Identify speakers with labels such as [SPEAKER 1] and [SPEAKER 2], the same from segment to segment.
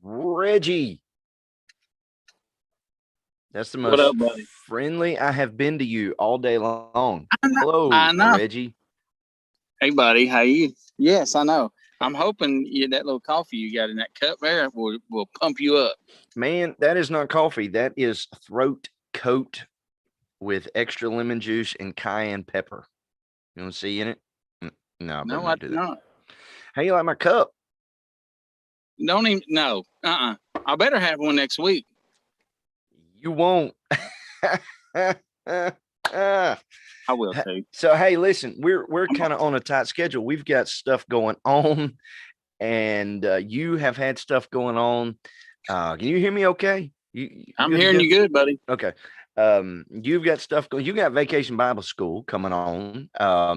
[SPEAKER 1] Reggie. That's the
[SPEAKER 2] What
[SPEAKER 1] most
[SPEAKER 2] up, buddy?
[SPEAKER 1] friendly I have been to you all day long.
[SPEAKER 2] I
[SPEAKER 1] Hello,
[SPEAKER 2] know.
[SPEAKER 1] Reggie.
[SPEAKER 2] Hey, buddy. How you? Yes, I know. I'm hoping that little coffee you got in that cup there will pump you up.
[SPEAKER 1] Man, that is not coffee. That is throat coat with extra lemon juice and cayenne pepper. You want to see in it? No, I better
[SPEAKER 2] No, I
[SPEAKER 1] not do
[SPEAKER 2] do
[SPEAKER 1] that.
[SPEAKER 2] not.
[SPEAKER 1] How you like my cup?
[SPEAKER 2] Don't even. No. I better have one next week.
[SPEAKER 1] You won't.
[SPEAKER 2] I will too.
[SPEAKER 1] So hey, listen, we're kind of on a tight schedule. We've got stuff going on, and you have had stuff going on. Can you hear me? Okay,
[SPEAKER 2] I'm hearing you good, buddy.
[SPEAKER 1] Okay. You've got stuff going. You got Vacation Bible School coming on.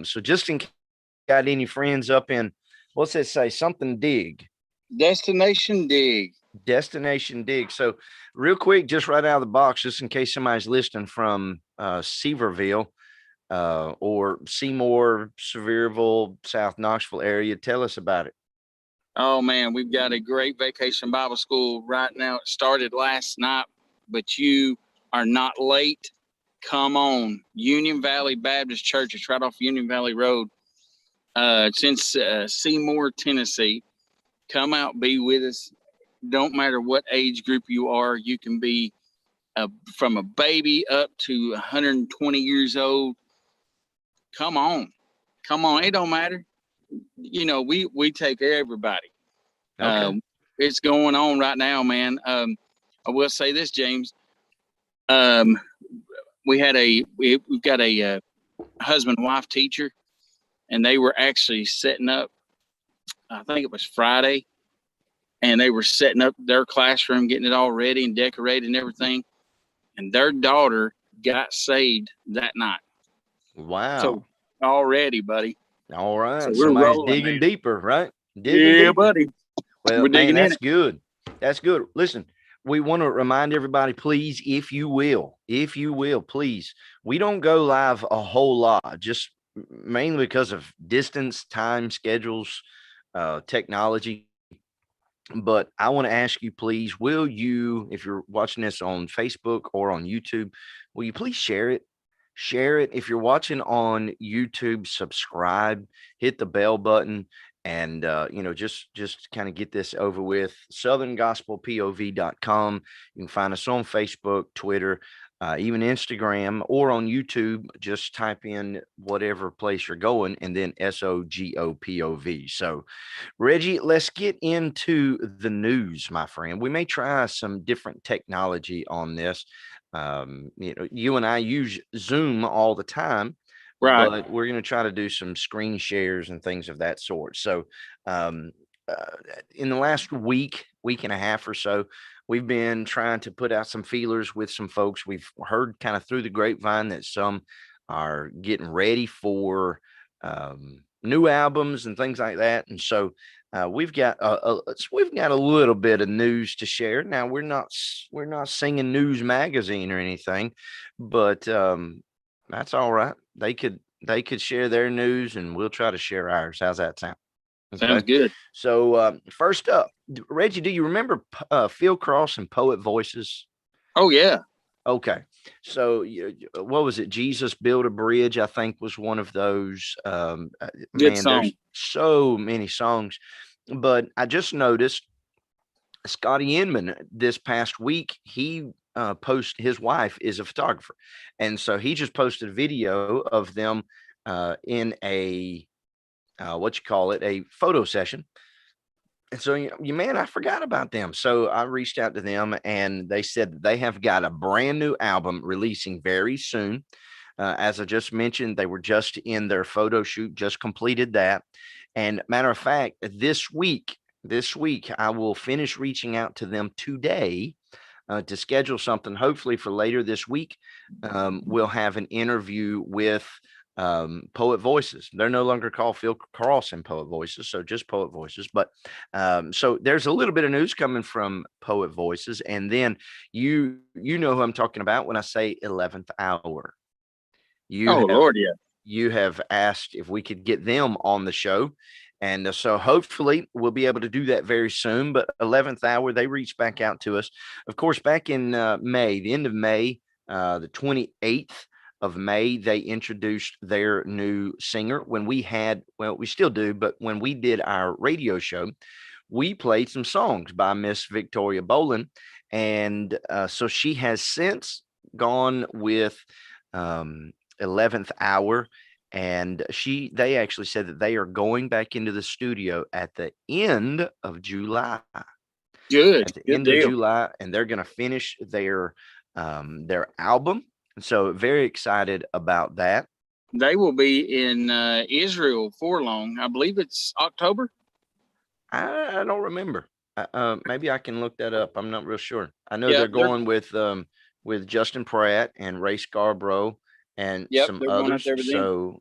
[SPEAKER 1] So just in case you got any friends up in, what's it say? Something dig.
[SPEAKER 2] Destination dig.
[SPEAKER 1] Destination dig. So real quick, just right out of the box, just in case somebody's listening from Seaverville or Seymour, Sevierville, South Knoxville area, tell us about it.
[SPEAKER 2] Oh man, we've got a great Vacation Bible School right now. It started last night, but you are not late. Come on, Union Valley Baptist Church. It's right off Union Valley Road. It's in Seymour, Tennessee. Come out, be with us. Don't matter what age group you are. You can be from a baby up to 120 years old. Come on. It don't matter. You know, we take everybody.
[SPEAKER 1] Okay.
[SPEAKER 2] It's going on right now, man. I will say this, James. We've got a husband and wife teacher, and they were actually setting up. I think it was Friday, and they were setting up their classroom, getting it all ready and decorated and everything. And their daughter got saved that night.
[SPEAKER 1] Wow.
[SPEAKER 2] So already, buddy.
[SPEAKER 1] All right.
[SPEAKER 2] So
[SPEAKER 1] Somebody's digging deeper, right? Digging
[SPEAKER 2] yeah,
[SPEAKER 1] deeper.
[SPEAKER 2] buddy.
[SPEAKER 1] Well, man, that's good. That's good. Listen, we want to remind everybody, please, if you will, please, we don't go live a whole lot, just mainly because of distance, time, schedules, technology. But I want to ask you, please, will you, if you're watching this on Facebook or on YouTube, will you please share it? Share it. If you're watching on YouTube, subscribe, hit the bell button, and just kind of get this over with. SouthernGospelPOV.com. You can find us on Facebook, Twitter, even Instagram, or on YouTube. Just type in whatever place you're going, and then SOGOPOV. So, Reggie, let's get into the news, my friend. We may try some different technology on this. You and I use Zoom all the time,
[SPEAKER 2] Right.
[SPEAKER 1] but we're going to try to do some screen shares and things of that sort. So, in the last week and a half or so, we've been trying to put out some feelers with some folks. We've heard kind of through the grapevine that some are getting ready for new albums and things like that. And so we've got a little bit of news to share. Now we're not singing News Magazine or anything, but that's all right. They could share their news, and we'll try to share ours. How's that sound?
[SPEAKER 2] Okay. Sounds good.
[SPEAKER 1] So first up, Reggie, do you remember Phil Cross and Poet Voices?
[SPEAKER 2] Oh yeah.
[SPEAKER 1] Okay. So what was it? Jesus Built a Bridge, I think, was one of those.
[SPEAKER 2] Good song.
[SPEAKER 1] There's so many songs, but I just noticed Scotty Inman this past week, he his wife is a photographer. And so he just posted a video of them in a, a photo session. And so, man, I forgot about them. So I reached out to them, and they said that they have got a brand new album releasing very soon. As I just mentioned, they were just in their photo shoot, just completed that. And matter of fact, this week, I will finish reaching out to them today to schedule something, hopefully for later this week. We'll have an interview with Poet Voices. They're no longer called Phil Cross and Poet Voices, so just Poet Voices. But so there's a little bit of news coming from Poet Voices, and then you know who I'm talking about when I say 11th Hour.
[SPEAKER 2] Lord, yeah.
[SPEAKER 1] you have asked if we could get them on the show. And so hopefully we'll be able to do that very soon. But 11th Hour, they reached back out to us. Of course, back in May, the end of May, the 28th of May, they introduced their new singer. When we had, well, we still do, but when we did our radio show, we played some songs by Miss Victoria Bolin. And so she has since gone with 11th Hour, and they actually said that they are going back into the studio at the end of July.
[SPEAKER 2] Good.
[SPEAKER 1] At the
[SPEAKER 2] Good
[SPEAKER 1] end of
[SPEAKER 2] deal.
[SPEAKER 1] July, and they're going to finish their album. So very excited about that.
[SPEAKER 2] They will be in Israel for long. I believe it's October.
[SPEAKER 1] I don't remember. Maybe I can look that up. I'm not real sure. I know
[SPEAKER 2] Yeah,
[SPEAKER 1] they're going with Justin Pratt and Ray Scarborough and
[SPEAKER 2] Yep,
[SPEAKER 1] some
[SPEAKER 2] they're going out
[SPEAKER 1] others.
[SPEAKER 2] there with them.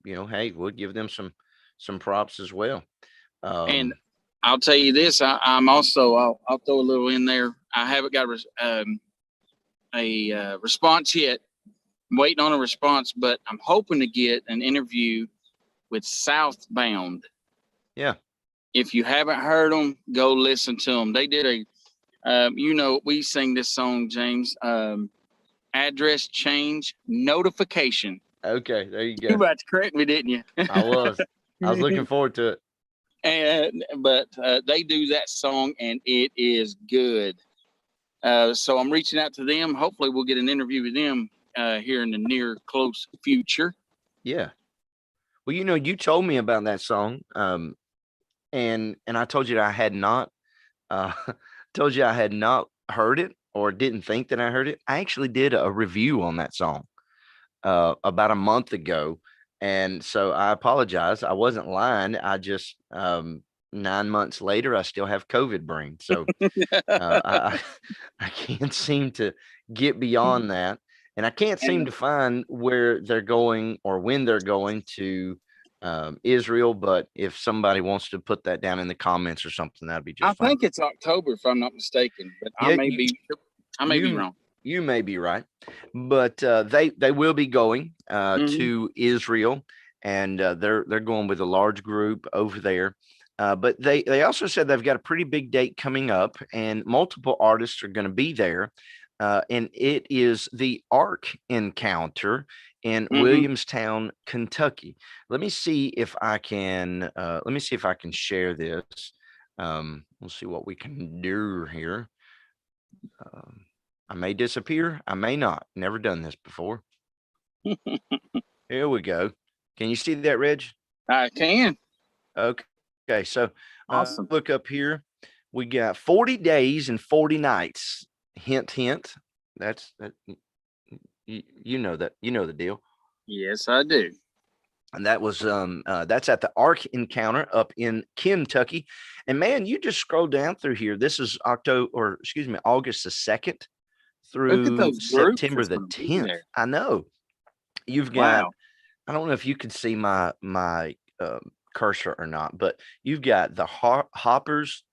[SPEAKER 1] So hey, we'll give them some props as well.
[SPEAKER 2] And I'll tell you this, I'm also I'll throw a little in there. I haven't got a response yet. I'm waiting on a response, but I'm hoping to get an interview with Southbound.
[SPEAKER 1] Yeah.
[SPEAKER 2] If you haven't heard them, go listen to them. They did we sing this song, James, Address Change Notification.
[SPEAKER 1] Okay, there you go.
[SPEAKER 2] You about to correct me, didn't you?
[SPEAKER 1] I was looking forward to it.
[SPEAKER 2] But they do that song, and it is good. So I'm reaching out to them. Hopefully we'll get an interview with them here in the near close future.
[SPEAKER 1] Yeah. Well, you told me about that song. And I told you that I had not told you I had not heard it or didn't think that I heard it. I actually did a review on that song about a month ago. And so I apologize. I wasn't lying. I just 9 months later, I still have COVID brain. So I can't seem to get beyond that. And I can't seem to find where they're going or when they're going to Israel. But if somebody wants to put that down in the comments or something, that'd be just fine.
[SPEAKER 2] I think it's October, if I'm not mistaken, but yeah, I may be wrong.
[SPEAKER 1] You may be right, but they will be going to Israel, and they're going with a large group over there. But they also said they've got a pretty big date coming up, and multiple artists are going to be there. And it is the Ark Encounter in Williamstown, Kentucky. Let me see if I can share this. We'll see what we can do here. I may disappear. I may not. Never done this before. Here we go. Can you see that, Reg?
[SPEAKER 2] I can.
[SPEAKER 1] Okay. So
[SPEAKER 2] awesome.
[SPEAKER 1] Look up here. We got 40 days and 40 nights. Hint, hint. That's that. You know the deal.
[SPEAKER 2] Yes, I do.
[SPEAKER 1] And that was that's at the Ark Encounter up in Kentucky. And man, you just scroll down through here. This is August the 2nd through September the 10th. I know. You've got I don't know if you can see my cursor or not, but you've got the Hoppers,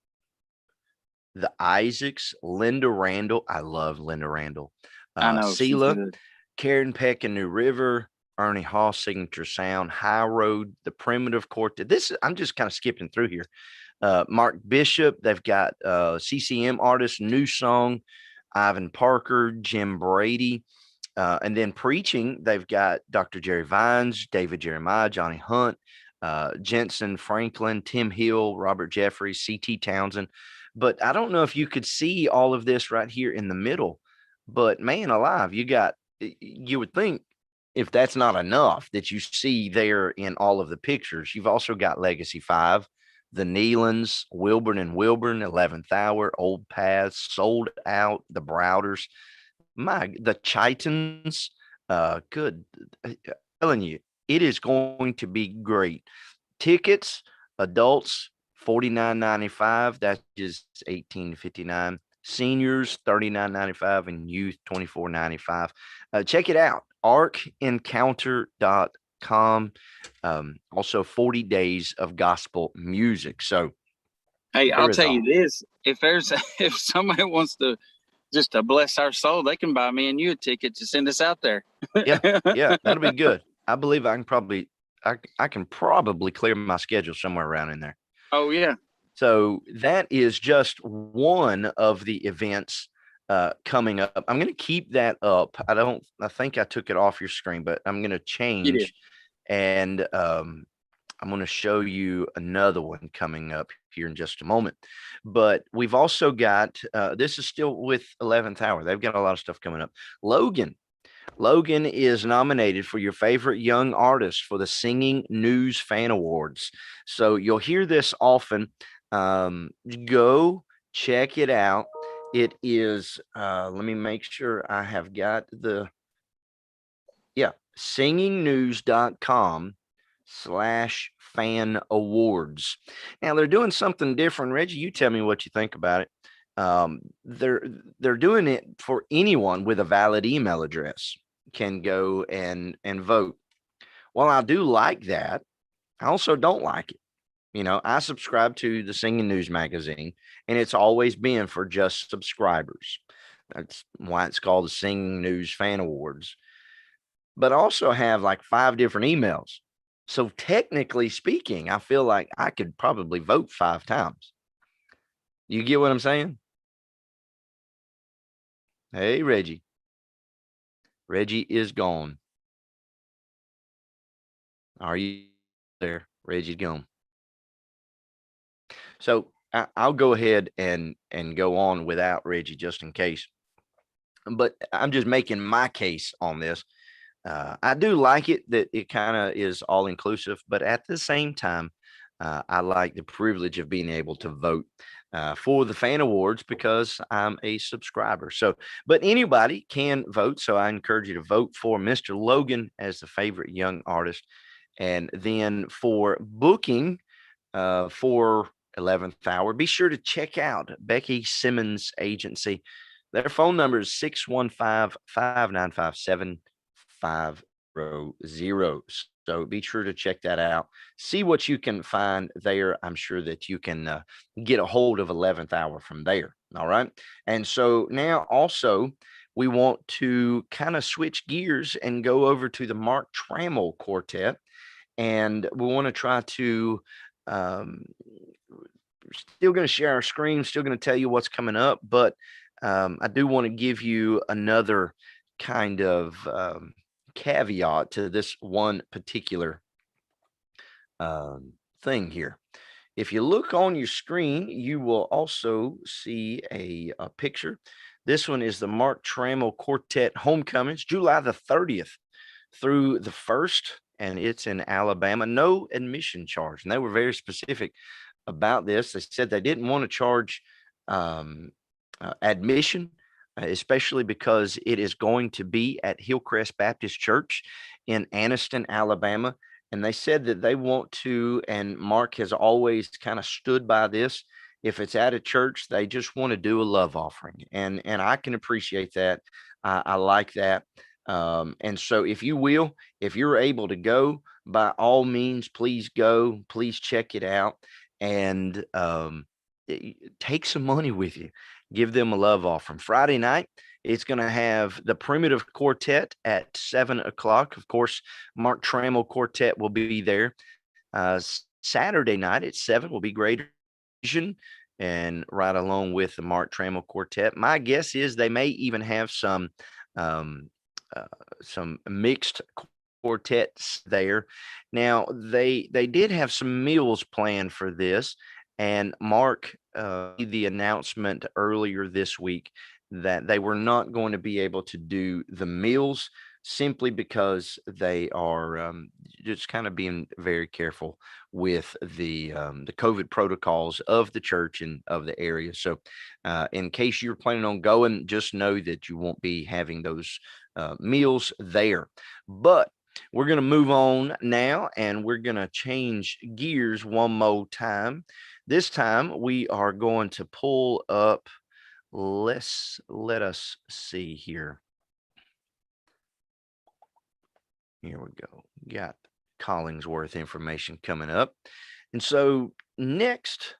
[SPEAKER 1] the Isaacs, Linda Randall. I love Linda Randall.
[SPEAKER 2] I know.
[SPEAKER 1] Sela, Karen Peck and New River, Ernie Hall, Signature Sound, High Road, the Primitive Quartet. I'm just kind of skipping through here. Mark Bishop, they've got CCM artists, New Song, Ivan Parker, Jim Brady. And then preaching, they've got Dr. Jerry Vines, David Jeremiah, Johnny Hunt, Jensen Franklin, Tim Hill, Robert Jeffries, C.T. Townsend. But I don't know if you could see all of this right here in the middle. But man alive, you would think if that's not enough that you see there in all of the pictures, you've also got Legacy 5, the Nealons, Wilburn and Wilburn, 11th Hour, Old Paths, Sold Out, the Browders, the Chitons. Good. I'm telling you, it is going to be great. Tickets, adults, $49.95. That is 18 to 59. Seniors, $39.95, and youth, $24.95. Check it out, arkencounter.com. Also 40 days of gospel music. So
[SPEAKER 2] hey, I'll tell you this, if somebody wants to just to bless our soul, they can buy me and you a ticket to send us out there.
[SPEAKER 1] Yeah, that'll be good. I believe I can probably clear my schedule somewhere around in there.
[SPEAKER 2] Oh yeah.
[SPEAKER 1] So that is just one of the events coming up. I'm going to keep that up. I think I took it off your screen, but I'm going to
[SPEAKER 2] You did.
[SPEAKER 1] change and I'm going to show you another one coming up here in just a moment. But we've also got, this is still with 11th Hour. They've got a lot of stuff coming up. Logan is nominated for your favorite young artist for the Singing News Fan Awards. So you'll hear this often. Go check it out. It is, let me make sure I have got singingnews.com/fan awards. Now they're doing something different. Reggie, you tell me what you think about it. They're doing it for anyone with a valid email address can go and vote. Well, I do like that. I also don't like it. I subscribe to the Singing News magazine, and it's always been for just subscribers. That's why it's called the Singing News Fan Awards. But I also have like 5 different emails. So technically speaking, I feel like I could probably vote 5 times. You get what I'm saying? Hey, Reggie. Reggie is gone. Are you there? Reggie's gone. So I'll go ahead and go on without Reggie just in case. But I'm just making my case on this. I do like it that it kind of is all inclusive, but at the same time, I like the privilege of being able to vote for the fan awards because I'm a subscriber. So, but anybody can vote. So I encourage you to vote for Mr. Logan as the favorite young artist. And then for booking for 11th Hour, be sure to check out Becky Simmons Agency. Their phone number is 615-595-7500. So be sure to check that out. See what you can find there. I'm sure that you can get a hold of 11th Hour from there. All right. And so now also, we want to kind of switch gears and go over to the Mark Trammell Quartet. And we want to try to um, still going to share our screen, still going to tell you what's coming up, but I do want to give you another kind of caveat to this one particular thing here. If you look on your screen, you will also see a picture. This one is the Mark Trammell Quartet Homecomings, July the 30th through the 1st, and it's in Alabama. No admission charge. And they were very specific about this. They said they didn't want to charge admission, especially because it is going to be at Hillcrest Baptist Church in Anniston, Alabama. And they said that they want to, and Mark has always kind of stood by this. If it's at a church, they just want to do a love offering, and I can appreciate that. I like that. And so, if you're able to go, by all means, please go. Please check it out, and take some money with you. Give them a love offering. Friday night, it's going to have the Primitive Quartet at 7 o'clock. Of course, Mark Trammell Quartet will be there. Saturday night at 7 will be Greater Vision, and right along with the Mark Trammell Quartet. My guess is they may even have um, some mixed quartets there. Now they did have some meals planned for this, and Mark made the announcement earlier this week that they were not going to be able to do the meals simply because they are just kind of being very careful with the COVID protocols of the church and of the area. So, in case you're planning on going, just know that you won't be having those meals there. But we're going to move on now, and we're going to change gears one more time. This time we are going to pull up. Let us see here. Here we go. Got Collingsworth information coming up. And so next,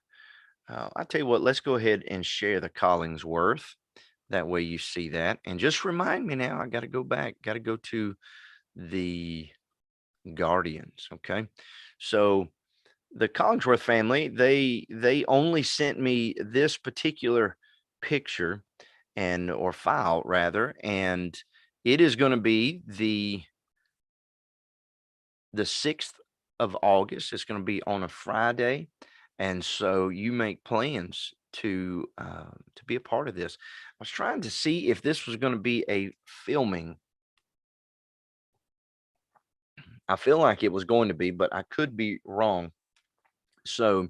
[SPEAKER 1] I tell you what, let's go ahead and share the Collingsworth. That way you see that. And just remind me now, I got to go back, got to go to the Guardians. Okay. So the Collinsworth family, they only sent me this particular picture and or file rather, and it is going to be the 6th of August. It's going to be on a Friday, and so you make plans to be a part of this. I was trying to see if this was going to be a filming. I feel like it was going to be, but I could be wrong. So,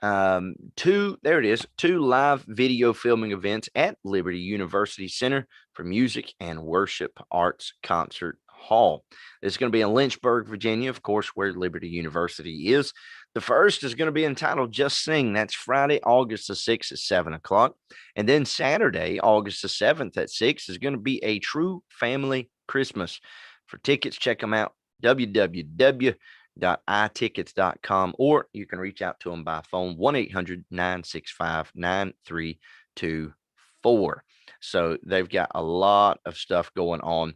[SPEAKER 1] there it is, two live video filming events at Liberty University Center for Music and Worship Arts Concert Hall. It's going to be in Lynchburg, Virginia, of course, where Liberty University is. The first is going to be entitled Just Sing. That's Friday, August the 6th at 7 o'clock. And then Saturday, August the 7th at 6 is going to be a true family Christmas. For tickets, check them out, www.itickets.com, or you can reach out to them by phone 1-800-965-9324. So they've got a lot of stuff going on,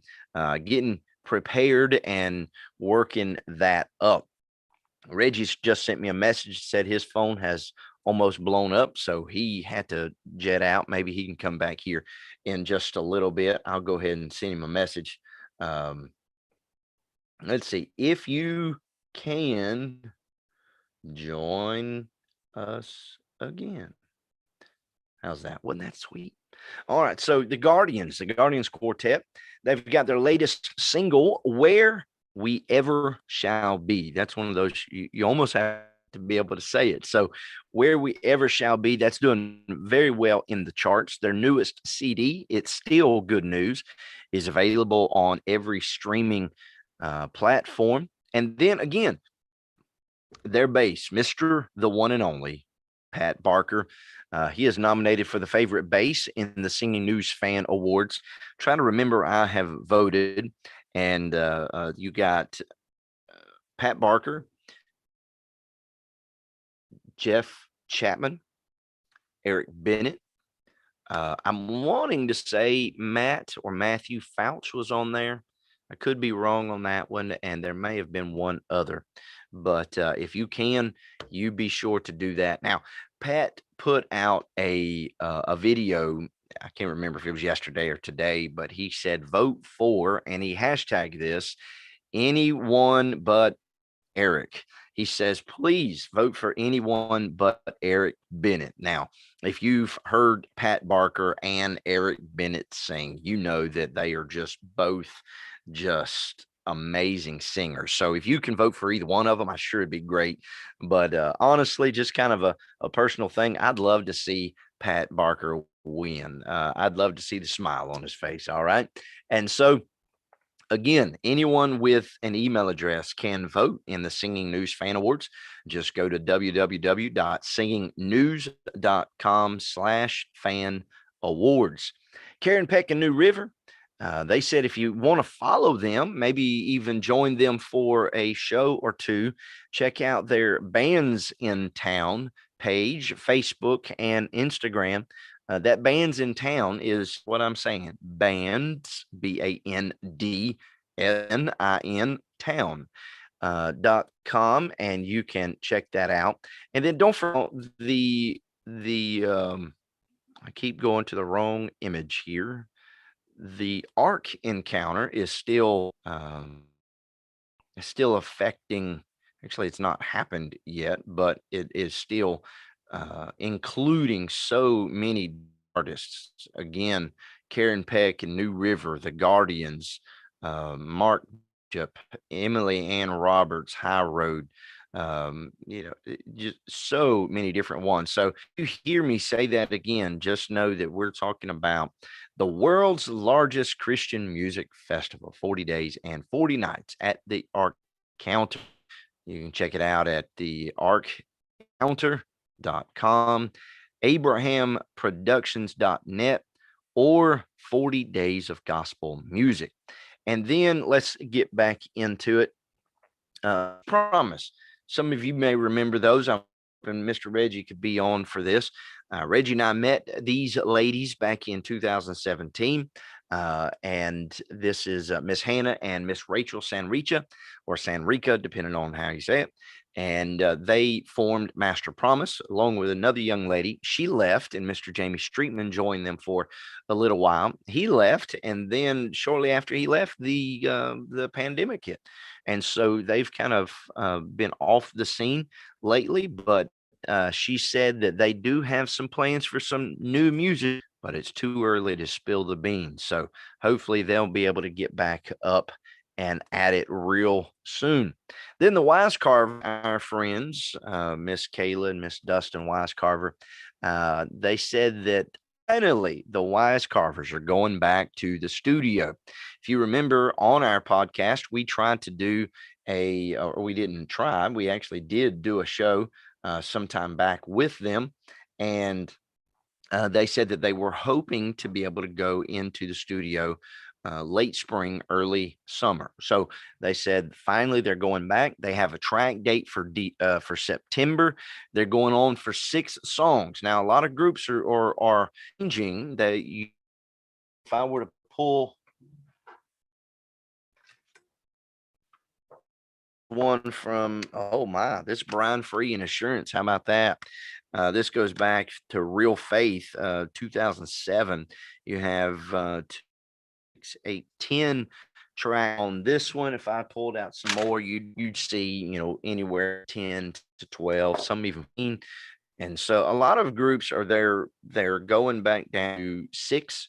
[SPEAKER 1] getting prepared and working that up. Reggie's just sent me a message, said his phone has almost blown up, so he had to jet out. Maybe he can come back here in just a little bit. I'll go ahead and send him a message. Let's see if you can join us again. How's that? Wasn't that sweet? All right. So the Guardians Quartet, they've got their latest single, Where We Ever Shall Be. That's one of those you almost have to be able to say it. So Where We Ever Shall Be, that's doing very well in the charts. Their newest CD, It's Still Good News, is available on every streaming platform. And then again, their bass, Mr. The One and Only, Pat Barker. He is nominated for the favorite bass in the Singing News Fan Awards. Trying to remember, I have voted, and you got Pat Barker, Jeff Chapman, Eric Bennett. I'm wanting to say Matt or Matthew Fouch was on there. I could be wrong on that one, and there may have been one other. But if you can, you be sure to do that. Now, Pat put out a video. I can't remember if it was yesterday or today, but he said vote for, and he hashtagged this, anyone but Eric. He says, please vote for anyone but Eric Bennett. Now, if you've heard Pat Barker and Eric Bennett sing, you know that they are just both just amazing singers. So if you can vote for either one of them, I sure it'd be great. But honestly, just kind of a personal thing, I'd love to see Pat Barker win. I'd love to see the smile on his face. All right. And so, again, anyone with an email address can vote in the Singing News Fan Awards. Just go to www.singingnews.com/fan awards. Karen Peck and New River, they said if you want to follow them, maybe even join them for a show or two, check out their Bands in Town page, Facebook and Instagram. That Bands in Town is what I'm saying. Bands, BANDSNIN town .com, and you can check that out. And then don't forget I keep going to the wrong image here. The Ark Encounter is still affecting. Actually, it's not happened yet, but it is still including so many artists. Again, Karen Peck and New River, The Guardians, Mark Bishop, Emily Ann Roberts, High Road, just so many different ones. So if you hear me say that again, just know that we're talking about the world's largest Christian music festival, 40 days and 40 nights at the Ark Encounter. You can check it out at the arkencounter.com, abrahamproductions.net, or 40 Days of Gospel Music. And then let's get back into it. Promise. Some of you may remember those. I'm hoping Mr. Reggie could be on for this. Reggie and I met these ladies back in 2017. And this is Miss Hannah and Miss Rachel Sanricha, or Sanrica, depending on how you say it. And they formed Master Promise along with another young lady. She left, and Mr. Jamie Streetman joined them for a little while. He left, and then shortly after he left, the pandemic hit, and so they've kind of been off the scene lately. But she said that they do have some plans for some new music, but it's too early to spill the beans. So hopefully they'll be able to get back up and at it real soon. Then the Wise Carver, our friends, Miss Kayla and Miss Dustin Wise Carver, they said that finally the Wise Carvers are going back to the studio. If you remember on our podcast, we tried to do or we didn't try, we actually did do a show sometime back with them. And they said that they were hoping to be able to go into the studio late spring, early summer. So they said finally they're going back. They have a track date for September. They're going on for 6 songs. Now a lot of groups are changing. If I were to pull one from, oh my, this Brian Free and Assurance. How about that? This goes back to Real Faith, 2007. You have 8, 10 track on this one. If I pulled out some more, you'd see, anywhere 10 to 12, some even 15. And so a lot of groups they're going back down to 6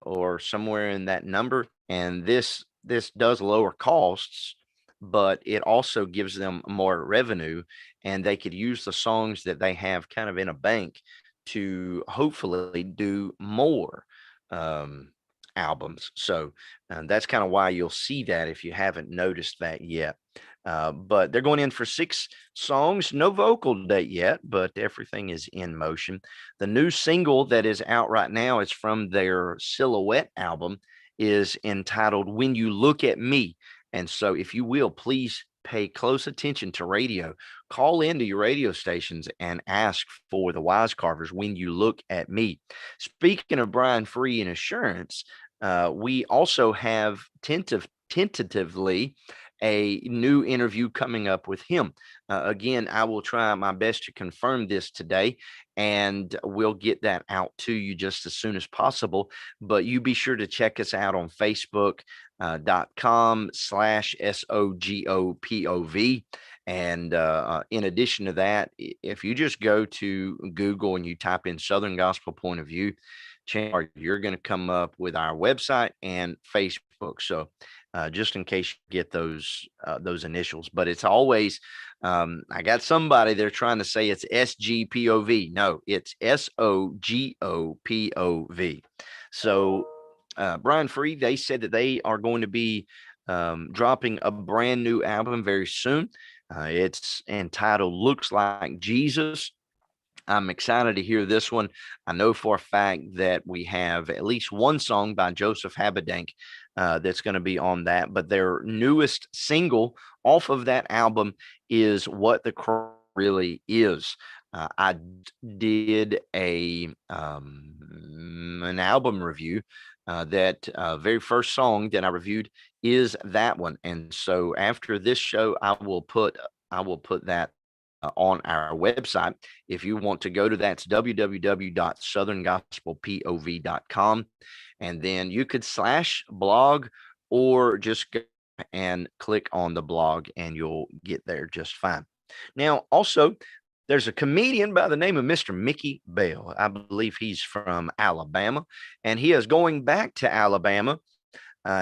[SPEAKER 1] or somewhere in that number. And this does lower costs, but it also gives them more revenue, and they could use the songs that they have kind of in a bank to hopefully do more um, albums. So that's kind of why you'll see that if you haven't noticed that yet. But they're going in for 6 songs, no vocal date yet, but everything is in motion. The new single that is out right now is from their Silhouette album, is entitled When You Look at Me. And so if you will, please pay close attention to radio. Call into your radio stations and ask for the Wise Carvers, When You Look at Me. Speaking of Brian Free and Assurance, we also have tentatively a new interview coming up with him. Again, I will try my best to confirm this today, and we'll get that out to you just as soon as possible. But you be sure to check us out on Facebook.com/SoGoPOV. And in addition to that, if you just go to Google and you type in Southern Gospel Point of View, you're going to come up with our website and Facebook. So just in case you get those initials, but it's always I got somebody they're trying to say it's SGPOV. No, it's SOGOPOV. So Brian Free, they said that they are going to be dropping a brand new album very soon. It's entitled Looks Like Jesus. I'm excited to hear this one. I know for a fact that we have at least one song by Joseph Habedank that's going to be on that. But their newest single off of that album is What the Cross Really Is. I did an album review. That very first song that I reviewed is that one. And so after this show, I will put that on our website. If you want to go to that's www.southerngospelpov.com, and then you could /blog or just go and click on the blog and you'll get there just fine. Now, also, there's a comedian by the name of Mr. Mickey Bell. I believe he's from Alabama, and he is going back to Alabama.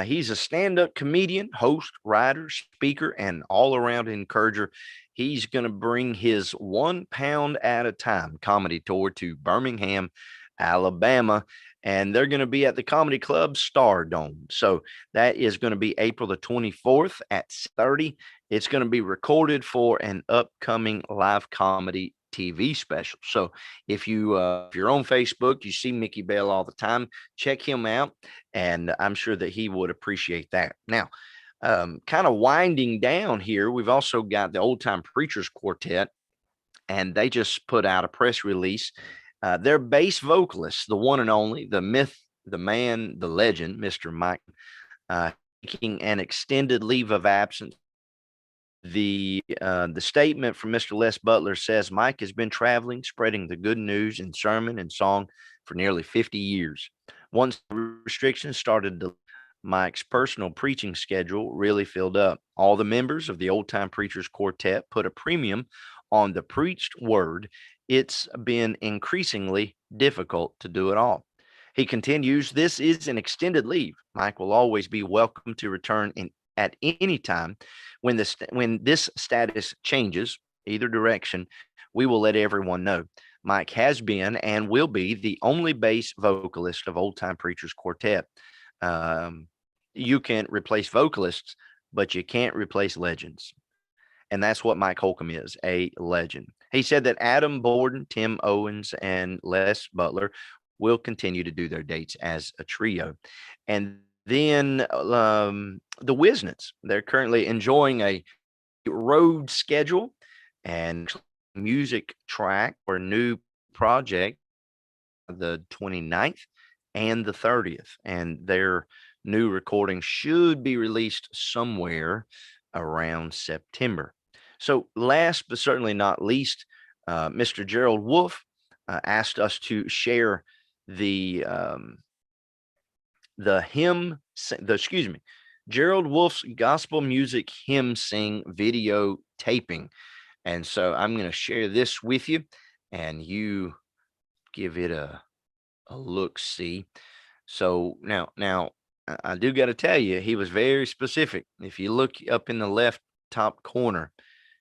[SPEAKER 1] He's a stand-up comedian, host, writer, speaker, and all-around encourager. He's going to bring his 1 pound at a time comedy tour to Birmingham, Alabama, and they're going to be at the Comedy Club Star Dome. So that is going to be April the 24th at 30. It's going to be recorded for an upcoming live comedy TV special. So if you're on Facebook, you see Mickey Bell all the time, check him out, and I'm sure that he would appreciate that. Now, kind of winding down here, we've also got the Old Time Preachers Quartet, and they just put out a press release Their bass vocalist, the one and only, the myth, the man, the legend, Mr. Mike, taking an extended leave of absence. The statement from Mr. Les Butler says Mike has been traveling, spreading the good news in sermon and song for nearly 50 years. Once restrictions started to, Mike's personal preaching schedule really filled up. All the members of the Old Time Preachers Quartet put a premium on the preached word. It's been increasingly difficult to do it all. He continues, this is an extended leave. Mike will always be welcome to return at any time. When this status changes, either direction, we will let everyone know. Mike has been and will be the only bass vocalist of Old Time Preachers Quartet. You can replace vocalists, but you can't replace legends. And that's what Mike Holcomb is, a legend. He said that Adam Borden, Tim Owens, and Les Butler will continue to do their dates as a trio. And then the Wisnets, they're currently enjoying a road schedule and music track or new project the 29th and the 30th. And their new recording should be released somewhere around September. So last but certainly not least, Mr. Gerald Wolf asked us to share the Gerald Wolf's gospel music hymn sing video taping. And so I'm going to share this with you and you give it a look see. So now I do got to tell you, he was very specific. If you look up in the left top corner,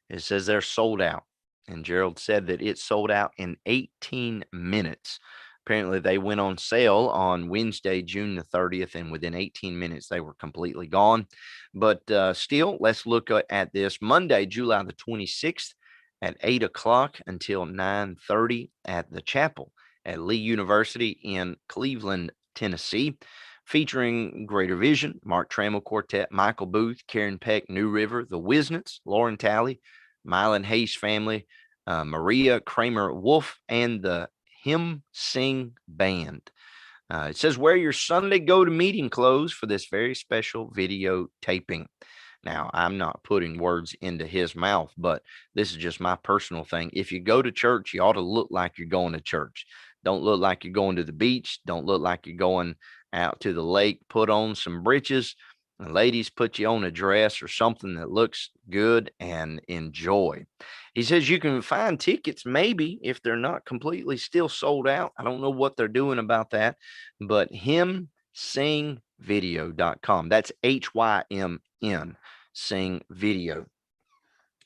[SPEAKER 1] it says they're sold out. And Gerald said that it sold out in 18 minutes. Apparently, they went on sale on Wednesday, June the 30th, and within 18 minutes, they were completely gone. But still, let's look at this. Monday, July the 26th at 8 o'clock until 9:30 at the chapel at Lee University in Cleveland, Tennessee, featuring Greater Vision, Mark Trammell Quartet, Michael Booth, Karen Peck, New River, the Wisnets, Lauren Talley, Mylan Hayes Family, Maria Kramer Wolf, and the Hymn Sing Band. It says, wear your Sunday go to meeting clothes for this very special video taping. Now, I'm not putting words into his mouth, but this is just my personal thing. If you go to church, you ought to look like you're going to church. Don't look like you're going to the beach. Don't look like you're going out to the lake. Put on some breeches. And ladies, put you on a dress or something that looks good and enjoy. He says you can find tickets maybe if they're not completely still sold out. I don't know what they're doing about that, but hymnsingvideo.com. That's HYMN, sing video.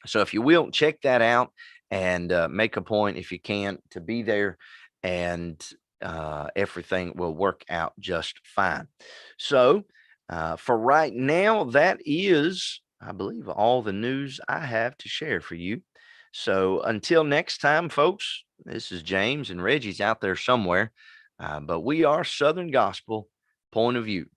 [SPEAKER 1] So if you will, check that out and make a point if you can to be there, and everything will work out just fine. So for right now, that is, I believe, all the news I have to share for you. So until next time, folks, this is James, and Reggie's out there somewhere, but we are Southern Gospel Point of View.